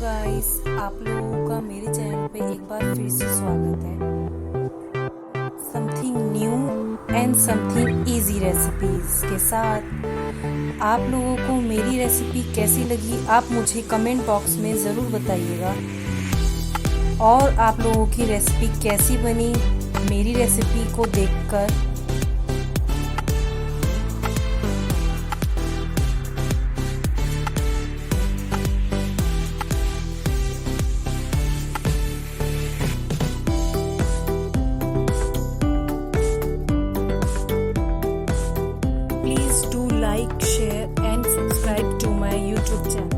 Guys, आप लोगों का मेरे चैनल पे एक बार फिर से स्वागत है। Something new and something easy recipes के साथ। आप लोगों को मेरी रेसिपी कैसी लगी आप मुझे कमेंट बॉक्स में ज़रूर बताइएगा, और आप लोगों की रेसिपी कैसी बनी मेरी रेसिपी को देखकर। Please do like, share and subscribe to my YouTube channel.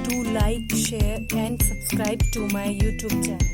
Do like, share and subscribe to my YouTube channel.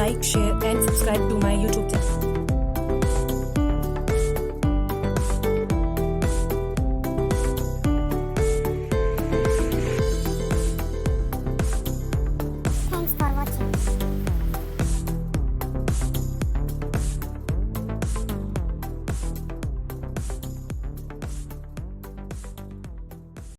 like, share and subscribe to my YouTube channel.